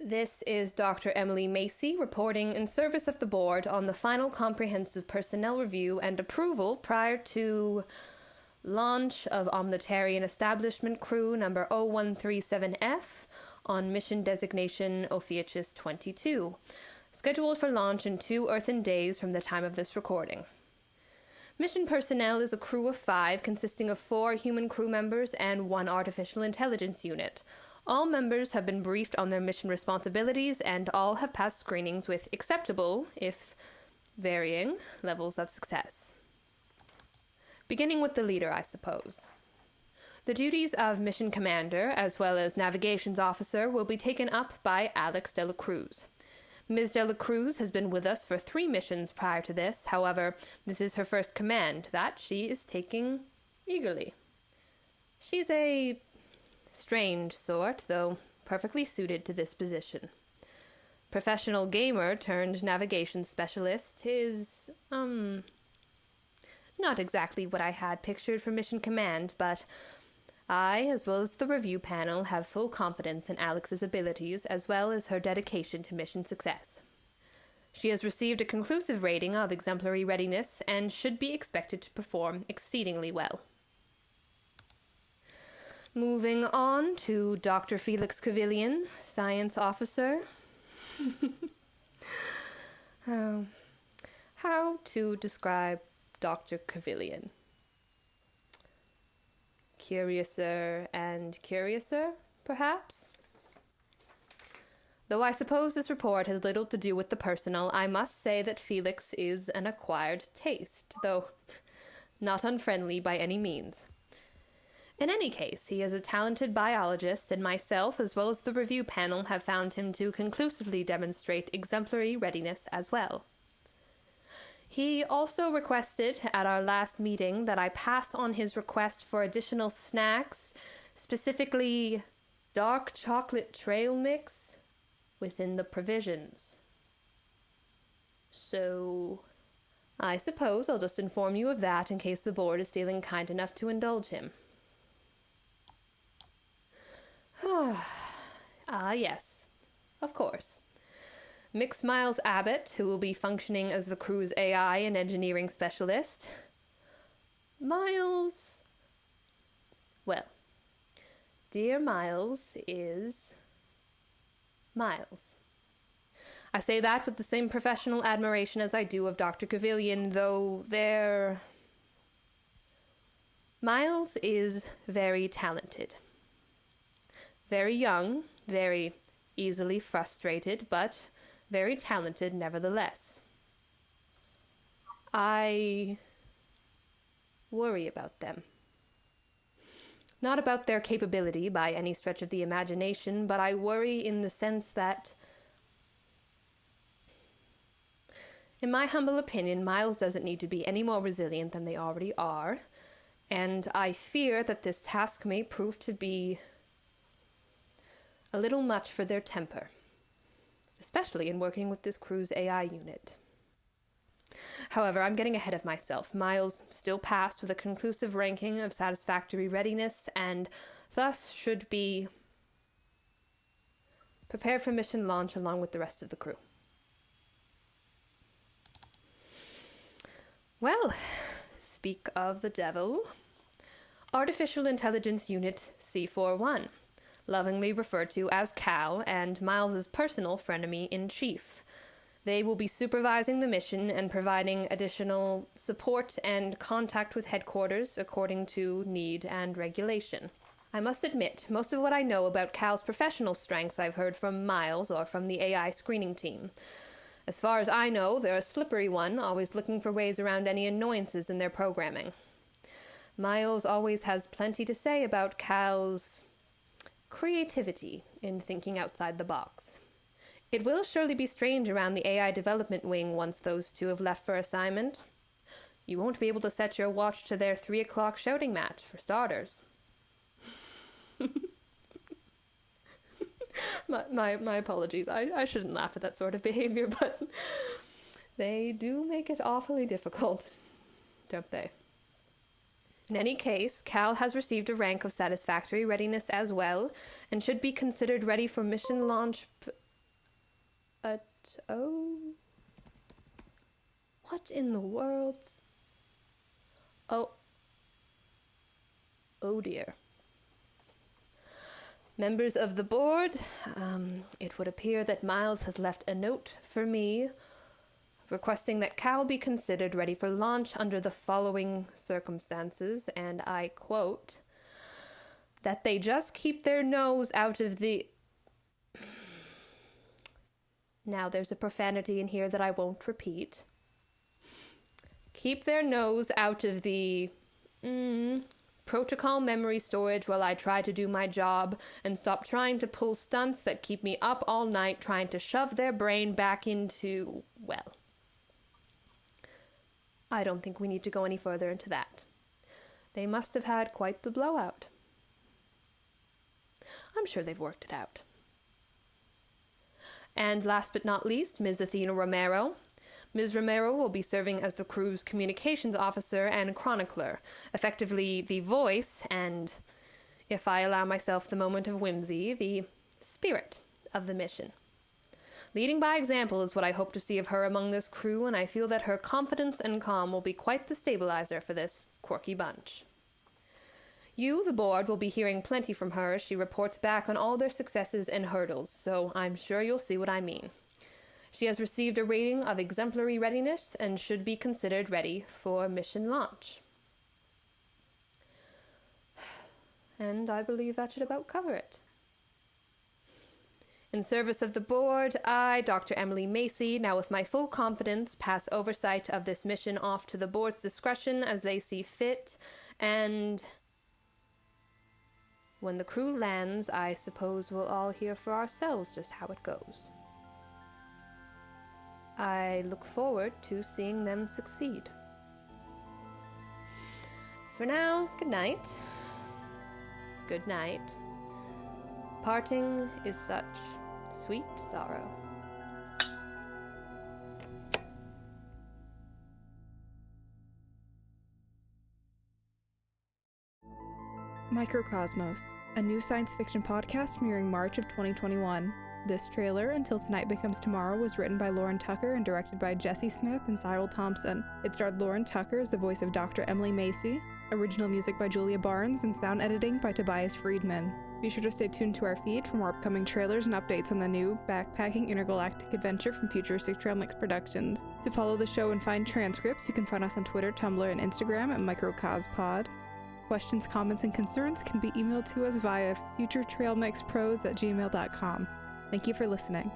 This is Dr. Emily Macey reporting in service of the board on the final comprehensive personnel review and approval prior to launch of Omnitarian Establishment Crew number 0137F on mission designation Ophiuchus 22, scheduled for launch in 2 earthen days from the time of this recording. Mission personnel is a crew of 5 consisting of 4 human crew members and 1 artificial intelligence unit. All members have been briefed on their mission responsibilities and all have passed screenings with acceptable, if varying, levels of success. Beginning with the leader, I suppose. The duties of mission commander, as well as navigations officer, will be taken up by Alex de la Cruz. Ms. de la Cruz has been with us for 3 missions prior to this. However, this is her first command that she is taking eagerly. She's a strange sort, though perfectly suited to this position. Professional gamer turned navigation specialist is, not exactly what I had pictured for mission command, but I, as well as the review panel, have full confidence in Alex's abilities as well as her dedication to mission success. She has received a conclusive rating of exemplary readiness and should be expected to perform exceedingly well. Moving on to Dr. Felix Cavillion, Science Officer. How to describe Dr. Cavillion? Curiouser and curiouser, perhaps? Though I suppose this report has little to do with the personal, I must say that Felix is an acquired taste, though not unfriendly by any means. In any case, he is a talented biologist, and myself, as well as the review panel, have found him to conclusively demonstrate exemplary readiness as well. He also requested at our last meeting that I pass on his request for additional snacks, specifically dark chocolate trail mix, within the provisions. So, I suppose I'll just inform you of that in case the board is feeling kind enough to indulge him. Yes, of course. Mix Miles Abbott, who will be functioning as the crew's AI and engineering specialist. Miles... Well, dear Miles is... Miles. I say that with the same professional admiration as I do of Dr. Cavillion, though they're... Miles is very talented. Very young, very easily frustrated, but very talented nevertheless. I worry about them. Not about their capability by any stretch of the imagination, but I worry in the sense that, in my humble opinion, Miles doesn't need to be any more resilient than they already are, and I fear that this task may prove to be a little much for their temper, especially in working with this crew's AI unit. However, I'm getting ahead of myself. Miles still passed with a conclusive ranking of satisfactory readiness and thus should be prepared for mission launch along with the rest of the crew. Well, speak of the devil. Artificial Intelligence Unit C41. Lovingly referred to as Cal, and Miles's personal frenemy-in-chief. They will be supervising the mission and providing additional support and contact with headquarters according to need and regulation. I must admit, most of what I know about Cal's professional strengths I've heard from Miles or from the AI screening team. As far as I know, they're a slippery one, always looking for ways around any annoyances in their programming. Miles always has plenty to say about Cal's creativity in thinking outside the box. It will surely be strange around the AI development wing once those two have left for assignment. You won't be able to set your watch to their 3 o'clock shouting match, for starters. my apologies. I shouldn't laugh at that sort of behavior, but they do make it awfully difficult, don't they? In any case, Cal has received a rank of satisfactory readiness as well, and should be considered ready for mission launch Oh. What in the world? Oh. Oh dear. Members of the board, it would appear that Miles has left a note for me requesting that Cal be considered ready for launch under the following circumstances, and I quote, that they just keep their nose out of the... Now, there's a profanity in here that I won't repeat. Keep their nose out of the protocol memory storage while I try to do my job, and stop trying to pull stunts that keep me up all night trying to shove their brain back into, well, I don't think we need to go any further into that. They must have had quite the blowout. I'm sure they've worked it out. And last but not least, Ms. Athena Romero. Ms. Romero will be serving as the crew's communications officer and chronicler, effectively the voice and, if I allow myself the moment of whimsy, the spirit of the mission. Leading by example is what I hope to see of her among this crew, and I feel that her confidence and calm will be quite the stabilizer for this quirky bunch. You, the board, will be hearing plenty from her as she reports back on all their successes and hurdles, so I'm sure you'll see what I mean. She has received a rating of exemplary readiness and should be considered ready for mission launch. And I believe that should about cover it. In service of the board, I, Dr. Emily Macey, now with my full confidence, pass oversight of this mission off to the board's discretion as they see fit, and when the crew lands, I suppose we'll all hear for ourselves just how it goes. I look forward to seeing them succeed. For now, good night. Good night. Parting is such sweet sorrow. Microcosmos, a new science fiction podcast premiering March of 2021. This trailer, Until Tonight Becomes Tomorrow, was written by Lauren Tucker and directed by Jesse Smith and Cyril Thompson. It starred Lauren Tucker as the voice of Dr. Emily Macey, original music by Julia Barnes, and sound editing by Tobias Friedman. Be sure to stay tuned to our feed for more upcoming trailers and updates on the new backpacking intergalactic adventure from Futuristic Trail Mix Productions. To follow the show and find transcripts, you can find us on Twitter, Tumblr, and Instagram at microcosmos. Questions, comments, and concerns can be emailed to us via futuretrailmixpros@gmail.com. Thank you for listening.